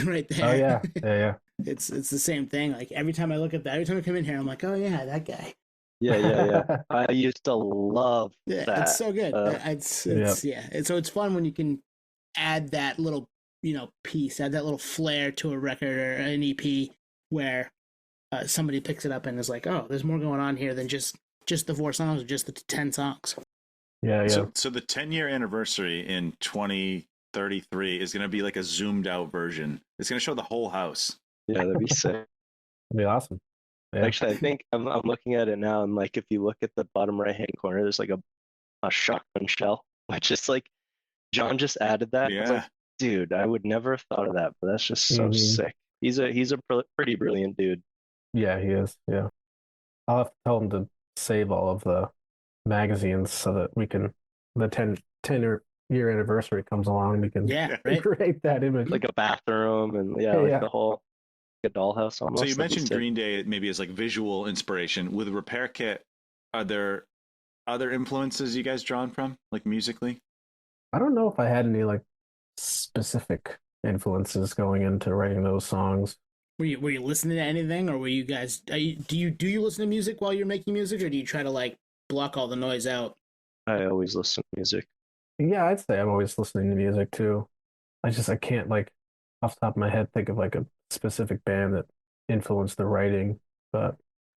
right there. Oh yeah, yeah. It's the same thing. Like every time I look at that, every time I come in here, I'm like, oh yeah, that guy. Yeah. I used to love Yeah, that. it's so good. It's yeah. So it's fun when you can add that little piece, add that little flair to a record or an EP where somebody picks it up and is like, oh, there's more going on here than just the 4 songs or just the 10 songs. Yeah. So the 10-year anniversary in 2033 is going to be like a zoomed out version. It's going to show the whole house. Yeah, that'd be sick. That'd be awesome. Yeah. Actually, I think I'm looking at it now, and like if you look at the bottom right hand corner, there's like a shotgun shell, which is like John just added that. I was Yeah. like, dude, I would never have thought of that, but that's just so sick. He's a pretty brilliant dude. Yeah, he is. Yeah. I'll have to tell him to save all of the magazines so that we can, the 10-year anniversary comes along, we can Yeah, right. create that image. Like a bathroom and Yeah. the whole a dollhouse almost. So you That'd be mentioned sick. Green Day maybe as like visual inspiration. With Repair Kit, are there other influences you guys drawn from, like musically? I don't know if I had any like specific influences going into writing those songs. Were you listening to anything, or were you guys? Do you listen to music while you're making music, or do you try to like block all the noise out? I always listen to music. Yeah, I'd say I'm always listening to music too. I can't like off the top of my head think of like a specific band that influenced the writing, but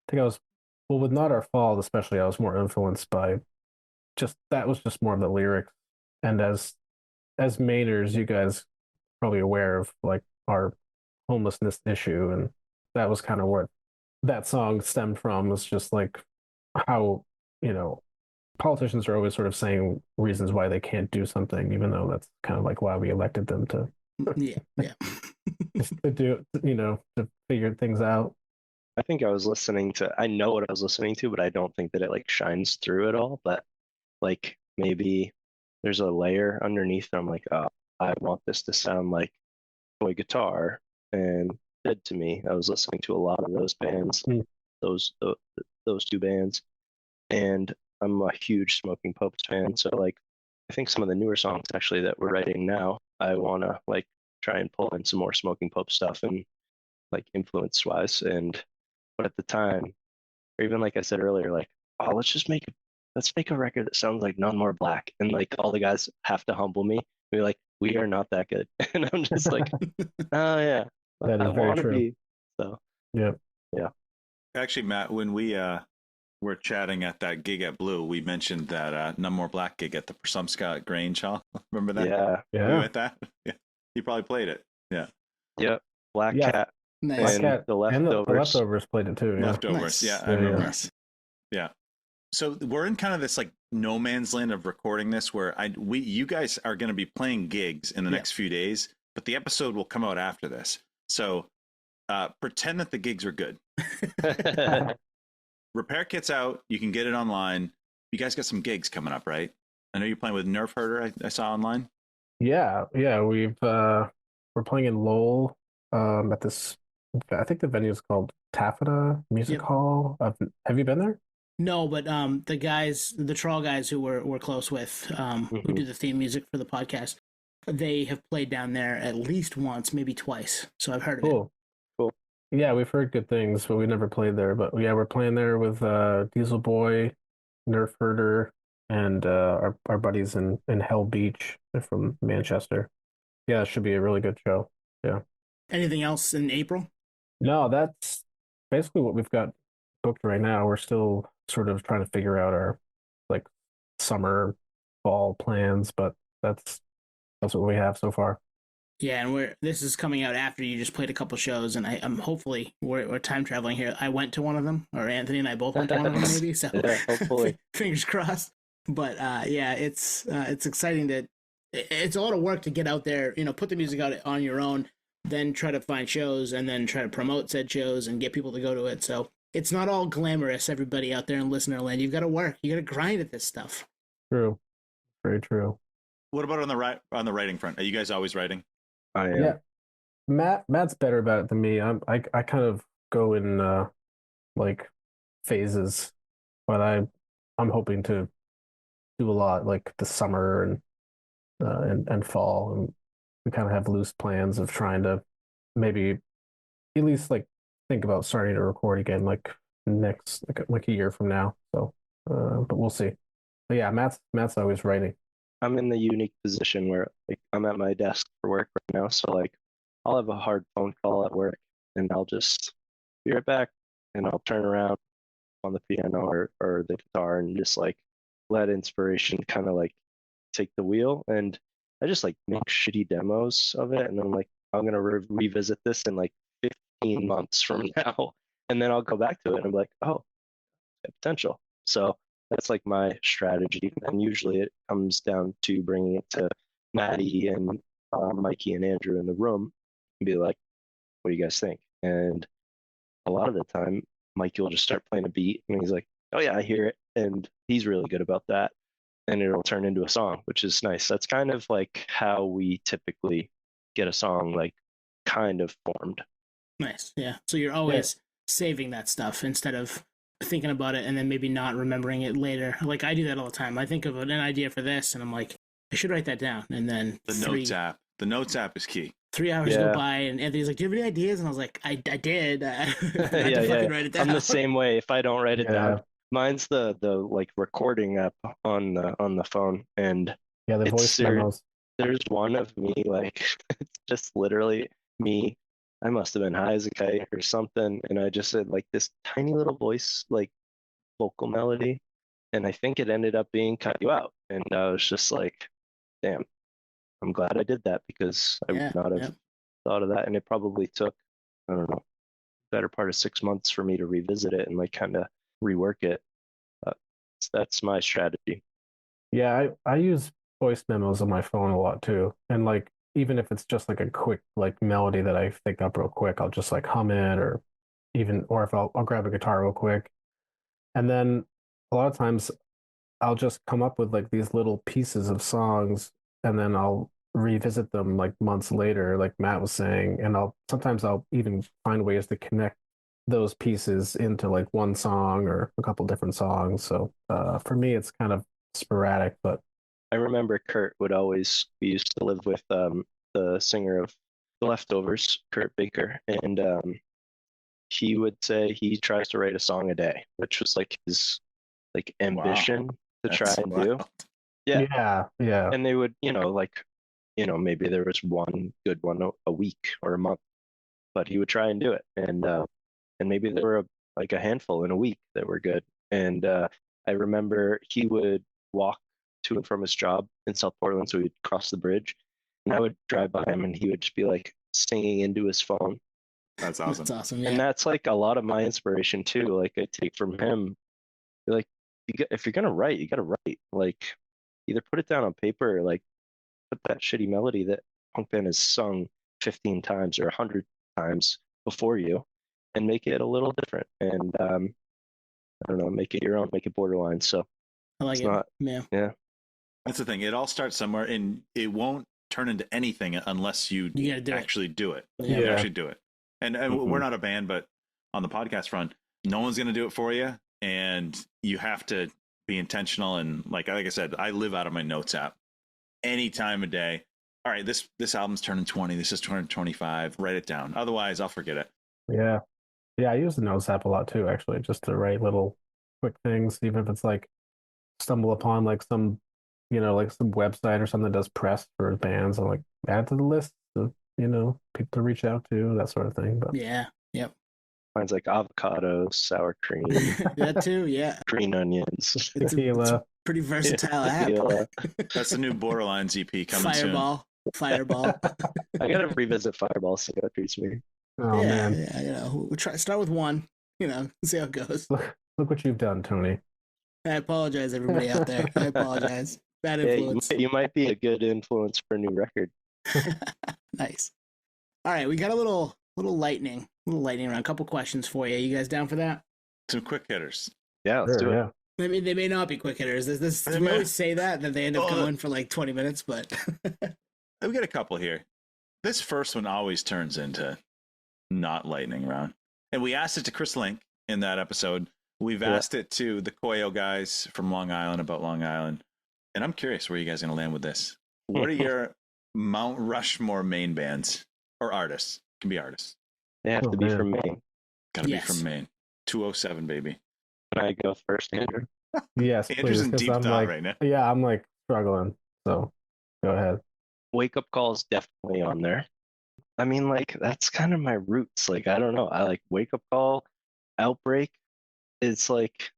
I think with Not Our Fault especially, I was more influenced by that was just more of the lyrics, and as as Mainers, you guys probably aware of like our homelessness issue, and that was kind of what that song stemmed from. Was just like how you know politicians are always sort of saying reasons why they can't do something, even though that's kind of like why we elected them to Yeah, yeah. to do to figure things out. I think I know what I was listening to, but I don't think that it like shines through it all. But like maybe there's a layer underneath that I'm like, oh, I want this to sound like toy guitar. And said to me, I was listening to a lot of those bands, Mm. those two bands, and I'm a huge Smoking Popes fan. So like, I think some of the newer songs actually that we're writing now, I wanna like try and pull in some more Smoking Pope stuff and like influence wise. And but at the time, or even like I said earlier, like, oh, let's make a record that sounds like None More Black, and like all the guys have to humble me, be like, we are not that good, and I'm just like, oh yeah, That I is very want to true. be. So Yeah. yeah, Actually, Matt, when we were chatting at that gig at Blue, we mentioned that None More Black gig at the Persumska at Grange Hall. Remember that? yeah, We Yeah. went that? Yeah. You probably played it. Yeah. yep. Black Yeah. Cat Nice. Black and Cat the and the Leftovers. leftovers played it too. Yeah. Leftovers. Nice. Yeah, I Yeah, remember. Nice. Yeah. So we're in kind of this like no man's land of recording this where you guys are going to be playing gigs in the Yeah. next few days, but the episode will come out after this. So pretend that the gigs are good. Repair kit's out. You can get it online. You guys got some gigs coming up, right? I know you're playing with Nerf Herder. I saw online. Yeah. We're playing in Lowell at this. I think the venue is called Taffeta Music Yep. Hall. Have you been there? No, but the guys, the Trawl guys who we're close with, who do the theme music for the podcast, they have played down there at least once, maybe twice. So I've heard of it. Cool. Cool. Yeah, we've heard good things, but we never played there. But yeah, we're playing there with Diesel Boy, Nerf Herder, and our buddies in Hell Beach. They're from Manchester. Yeah, it should be a really good show. Yeah. Anything else in April? No, that's basically what we've got booked right now. We're still sort of trying to figure out our like summer, fall plans, but that's what we have so far. Yeah, and this is coming out after you just played a couple shows, and I'm hopefully we're time traveling here. I went to one of them, or Anthony and I both went to one of them, maybe. So Yeah, hopefully. fingers crossed. But yeah, it's exciting that it's a lot of work to get out there. Put the music out on your own, then try to find shows, and then try to promote said shows and get people to go to it. So it's not all glamorous, everybody out there in listener land. You've got to work. You got to grind at this stuff. True. Very true. What about on the writing front? Are you guys always writing? I am. Yeah. Matt's better about it than me. I kind of go in like phases, but I'm hoping to do a lot like the summer and fall, and we kind of have loose plans of trying to maybe at least like think about starting to record again like next like a year from now. So but we'll see. But yeah, Matt's always writing. I'm in the unique position where like I'm at my desk for work right now, so like I'll have a hard phone call at work and I'll just be right back and I'll turn around on the piano or the guitar and just like let inspiration kind of like take the wheel, and I just like make shitty demos of it, and I'm like, I'm gonna revisit this in like 15 months from now, and then I'll go back to it and I'm like, oh, potential. So that's like my strategy, and usually it comes down to bringing it to Maddie and Mikey and Andrew in the room and be like, what do you guys think? And a lot of the time Mikey will just start playing a beat and he's like, oh yeah, I hear it, and he's really good about that, and it'll turn into a song, which is nice. That's kind of like how we typically get a song like kind of formed. Nice. Yeah. So you're always saving that stuff instead of thinking about it and then maybe not remembering it later. Like I do that all the time. I think of an idea for this and I'm like, I should write that down. And then The notes app is key. 3 hours go by and Anthony's like, do you have any ideas? And I was like, I did. I have to fucking write it down. I'm the same way. If I don't write it down, mine's the like recording app on the phone, and yeah, the voice memos. There's one of me like it's just literally me. I must have been high as a kite or something, and I just said like this tiny little voice like vocal melody, and I think it ended up being Cut You Out, and I was just like, damn, I'm glad I did that because I would not have thought of that. And it probably took, I don't know, better part of 6 months for me to revisit it and like kind of rework it. So that's my strategy. Yeah, I use voice memos on my phone a lot too. And like even if it's just like a quick like melody that I think up real quick, I'll just like hum it or if I'll grab a guitar real quick. And then a lot of times I'll just come up with like these little pieces of songs and then I'll revisit them like months later, like Matt was saying, and I'll even find ways to connect those pieces into like one song or a couple different songs. So for me, it's kind of sporadic, but I remember we used to live with the singer of The Leftovers, Kurt Baker, and he would say he tries to write a song a day, which was like his like ambition to try and do. Yeah. And they would, maybe there was one good one a week or a month, but he would try and do it. And maybe there were like a handful in a week that were good. And I remember he would walk to and from his job in South Portland, so he'd cross the bridge, and I would drive by him, and he would just be like singing into his phone. That's awesome. That's awesome. Yeah. And that's like a lot of my inspiration too. Like I take from him. Like if you're gonna write, you gotta write. Like either put it down on paper, or like put that shitty melody that punk band has sung 15 times or 100 times before you, and make it a little different. And I don't know, make it your own, make it borderline. So I like it's it. not, Yeah. That's the thing. It all starts somewhere, and it won't turn into anything unless you actually do it. Yeah. You actually do it. And we're not a band, but on the podcast front, no one's going to do it for you, and you have to be intentional. And like I said, I live out of my notes app any time of day. All right, this album's turning 20. This is turning 25. Write it down. Otherwise, I'll forget it. Yeah. I use the notes app a lot too, actually, just to write little quick things, even if it's like stumble upon like some like some website or something that does press for bands. I'm like, add to the list of, people to reach out to, that sort of thing. But Yeah. Yep. mine's like avocado, sour cream, That too. Yeah. green onions. It's a pretty versatile app. That's the new Borderlines EP coming Fireball. I gotta revisit Fireball, see how it treats me. Oh man. Yeah, we'll start with one, see how it goes. Look what you've done, Tony. I apologize, everybody out there. I apologize. Bad influence. You might be a good influence for a new record. Nice. All right, we got a little lightning round. A couple questions for you. You guys down for that? Some quick hitters. Yeah, let's do it. Yeah. I mean, they may not be quick hitters. We always say that they end up going for like 20 minutes, but we got a couple here. This first one always turns into not lightning round. And we asked it to Chris Link in that episode. We've asked it to the Koyo guys from Long Island about Long Island. And I'm curious where you guys are going to land with this. What are your Mount Rushmore Maine bands or artists? Can be artists. They have to be from Maine. Got to be from Maine. 207, baby. Can I go first, Andrew? Yes, Andrew's please, in deep thought right now. Yeah, I'm like struggling. So go ahead. Wake Up Call is definitely on there. I mean, like, that's kind of my roots. Like, I don't know. I like Wake Up Call, Outbreak. It's like,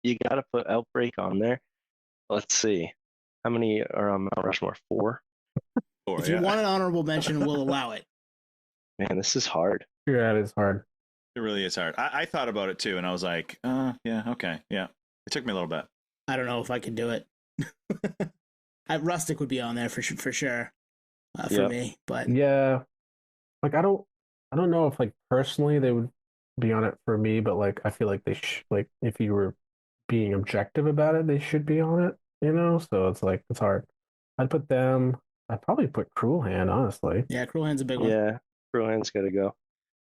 you got to put Outbreak on there. Let's see. How many are on Mount Rushmore? 4? If you want an honorable mention, we'll allow it. Man, this is hard. Yeah, it is hard. It really is hard. I thought about it too, and I was like, yeah, okay, yeah. It took me a little bit. I don't know if I could do it. Rustic would be on there for sure for me, but yeah, like I don't know if like personally they would be on it for me, but like I feel like they like if you were being objective about it, they should be on it, So it's like it's hard. I'd put them. I'd probably put Cruel Hand, honestly. Yeah, Cruel Hand's a big one. Yeah, Cruel Hand's got to go.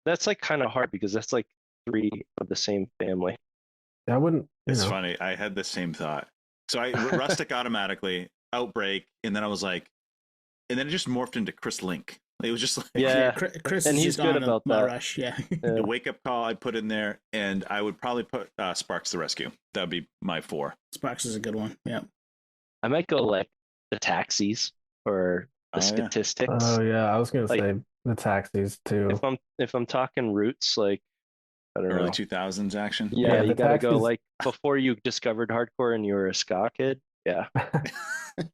That's like kind of hard because that's like 3 of the same family. I wouldn't. It's funny. I had the same thought. So Rustic automatically, Outbreak, and then I was like, and then it just morphed into Chris Link. It was just like Chris, and he's good about that. Rush, yeah. The Wake Up Call I'd put in there, and I would probably put Sparks the Rescue. That would be my 4. Sparks is a good one. Yeah. I might go like the Taxis or the Statistics. Oh yeah, I was gonna say the Taxis too. If I'm talking roots, like I don't early know, 2000s action. Yeah, you gotta Taxis... go like before you discovered hardcore and you were a ska kid. Yeah,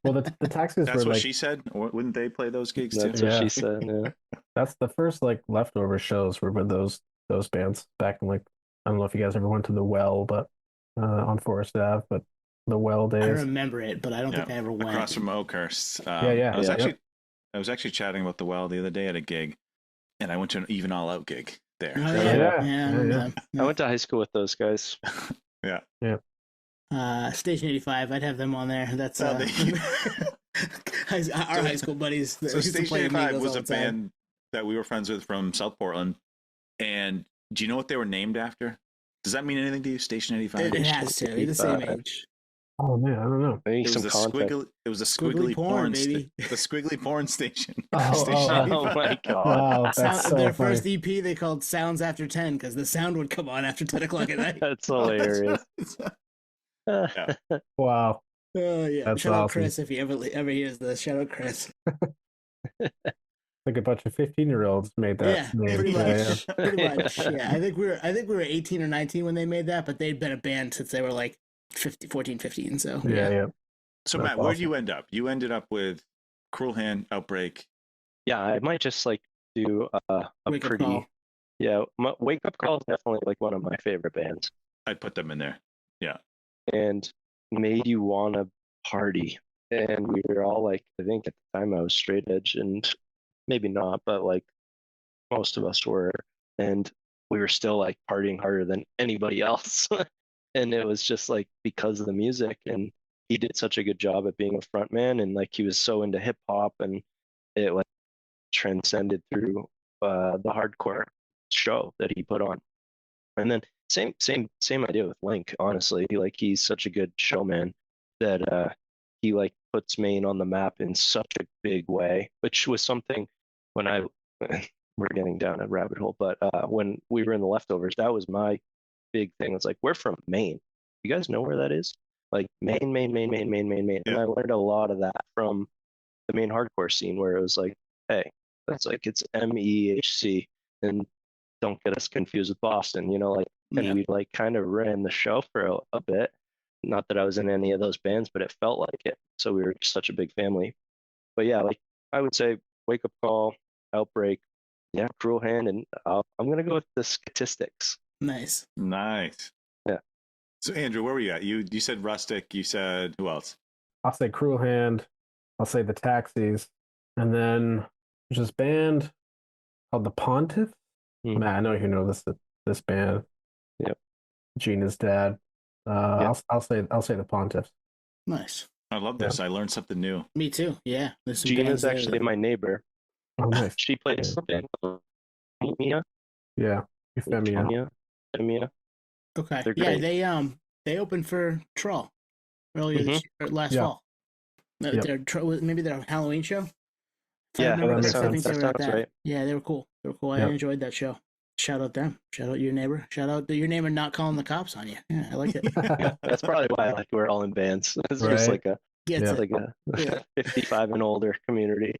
Well, the Taxis That's were what like, she said. Wouldn't they play those gigs too? that's what Yeah. she said. Yeah. that's the first like leftover shows were with those bands back in like, I don't know if you guys ever went to the Well, but on Forest Ave, but the Well I days. remember it, but I don't think I ever went. Across from Oakhurst. Yeah. Yeah. I was actually chatting about the Well the other day at a gig, and I went to an Even All Out gig there. Oh, Yeah. I went to high school with those guys. Yeah. Station 85, I'd have them on there. That's our high school buddies. So Station 85 was a band that we were friends with from South Portland. And do you know what they were named after? Does that mean anything to you, Station 85? It has to. They're the same age. Oh man, I don't know. I need It some was, context. it was a squiggly porn, baby. the squiggly porn station. Station Oh, 85. my god. Wow, that's so Their funny. first EP they called Sounds After 10 because the sound would come on after 10 o'clock at night. That's hilarious. Wow. Oh, yeah. That's Shout out awesome. Chris if he ever hears this. Shout out Chris. Like a bunch of 15-year-olds made that. Yeah, name. pretty Yeah, much. Pretty much. Yeah, I think we were 18 or 19 when they made that, but they'd been a band since they were like 14, 15. So yeah. So, That's Matt, where'd awesome. you end up? You ended up with Cruel Hand, Outbreak. Yeah, I might just like do a Wake Up pretty. Call. Yeah, Wake Up Call is definitely like one of my favorite bands, I'd put them in there. and made you wanna party. And we were all like, I think at the time I was straight edge, and maybe not, but like most of us were, and we were still like partying harder than anybody else. And it was just like because of the music, and he did such a good job at being a front man, and like he was so into hip hop, and it like transcended through the hardcore show that he put on. And then same idea with Link, honestly. Like he's such a good showman that he like puts Maine on the map in such a big way, which was something when I we're getting down a rabbit hole, but when we were in the leftovers, that was my big thing. It's like, we're from Maine. You guys know where that is? Like Maine. And Yeah. I learned a lot of that from the Maine hardcore scene, where it was like, hey, that's like, it's MEHC, and don't get us confused with Boston, like, and Yeah. we like kind of ran the show for a bit. Not that I was in any of those bands, but it felt like it. So we were just such a big family. But yeah, like I would say Wake Up Call, Outbreak, yeah, Cruel Hand, and I'm gonna go with the Statistics. Nice. Nice. Yeah. So, Andrew, where were you at? You said Rustic. You said who else? I'll say Cruel Hand. I'll say the Taxis, and then there's this band called the Pontiff. Hmm. Man, I know you know this band. Yep. Gina's dad. Yep. I'll say the Pontiffs. Nice. I love this. I learned something new. Me too. Yeah. There's some Gina's bands there actually that- my neighbor. Oh, nice. She plays Yeah. something. Mia. Yeah, Euphemia. Mia. Okay. They're Yeah, great. they opened for Trawl earlier this year, last Yeah. fall. Yep. Maybe their Halloween show. If I Yeah, remember that correctly, I think sounds- they were at sounds that. right. Yeah, they were cool. I Yep. enjoyed that show. Shout out them. Shout out your neighbor. Shout out to your neighbor not calling the cops on you. Yeah, I like it. Yeah, that's probably why like we're all in bands. It's just Right. like a Gets Yeah. it. like a Yeah. 55 and older community.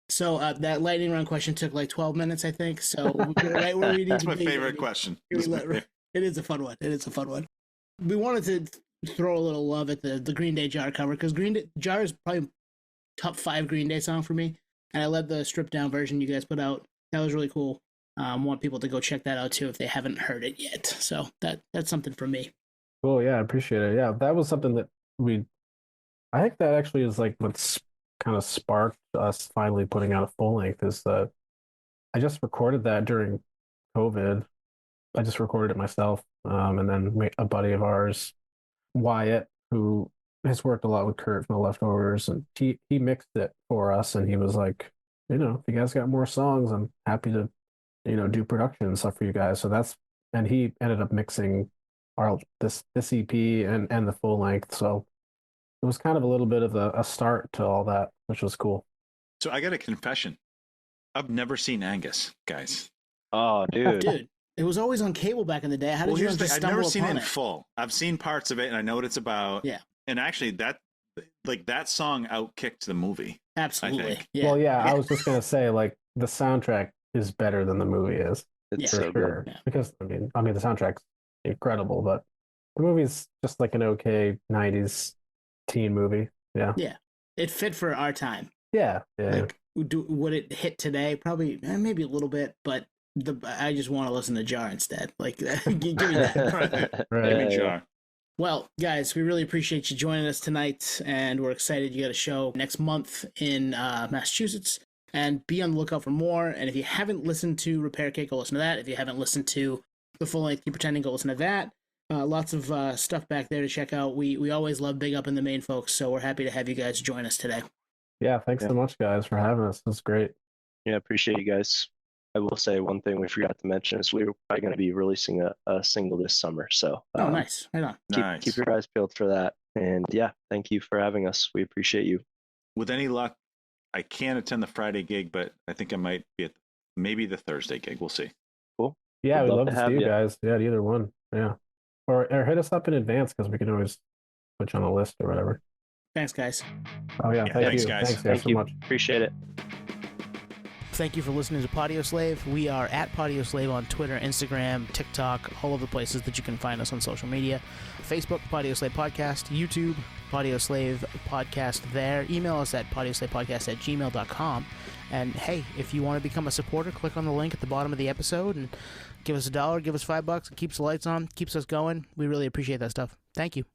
So that lightning round question took like 12 minutes, I think. So we're right where we need That's to my be. favorite question. It is a fun one. It is a fun one. We wanted to throw a little love at the Green Day Jar cover because Jar is probably top 5 Green Day song for me, and I love the stripped down version you guys put out. That was really cool. Want people to go check that out too if they haven't heard it yet. So that's something for me. Cool. Yeah, I appreciate it. Yeah, that was something that I think that actually is like what's kind of sparked us finally putting out a full length is that I just recorded that during COVID. I just recorded it myself. And then a buddy of ours, Wyatt, who has worked a lot with Kurt from the Leftovers, and he mixed it for us, and he was like, if you guys got more songs, I'm happy to, do production and stuff for you guys. And he ended up mixing this EP and the full length. So it was kind of a little bit of a start to all that, which was cool. So I got a confession. I've never seen Angus, guys. Oh, dude. Dude, it was always on cable back in the day. How did you here's the just thing. I've never stumble seen it upon in it? full. I've seen parts of it, and I know what it's about. Yeah. And actually, that song outkicked the movie. Absolutely. think. Yeah. Well, yeah, I was just gonna say like the soundtrack is better than the movie is It's Yeah. for so good. sure. Yeah. Because I mean the soundtrack's incredible, but the movie's just like an okay 90s teen movie. Yeah. Yeah, it fit for our time. Yeah. Like, would it hit today? Probably, maybe a little bit, but I just want to listen to Jar instead. Like, give me that. Right. Give me Yeah. Jar. Well, guys, we really appreciate you joining us tonight, and we're excited you got a show next month in Massachusetts. And be on the lookout for more. And if you haven't listened to Repair Kit, go listen to that. If you haven't listened to the full length Keep Pretending, go listen to that. Lots of stuff back there to check out. We always love big up in the Maine folks, so we're happy to have you guys join us today. Yeah. Thanks so much, guys, for having us. This is great. Yeah, appreciate you guys. I will say one thing we forgot to mention is we're probably going to be releasing a single this summer. So Nice. Right on. Nice. keep your eyes peeled for that. And yeah, thank you for having us. We appreciate you. With any luck, I can attend the Friday gig, but I think I might be at maybe the Thursday gig. We'll see. Cool. Yeah, We'd we'd love love to to have see you you. guys. Yeah, either one. Yeah. Or hit us up in advance because we can always put you on the list or whatever. Thanks, guys. Oh, yeah. Yeah, Thank thanks, you. guys. Thanks Thank so you. much. Appreciate it. Thank you for listening to Podioslave. We are at Podioslave on Twitter, Instagram, TikTok, all of the places that you can find us on social media. Facebook, Podioslave Podcast, YouTube, Podioslave Podcast there. Email us at podioslavepodcast@gmail.com. And hey, if you want to become a supporter, click on the link at the bottom of the episode and give us $1, give us $5. It keeps the lights on, keeps us going. We really appreciate that stuff. Thank you.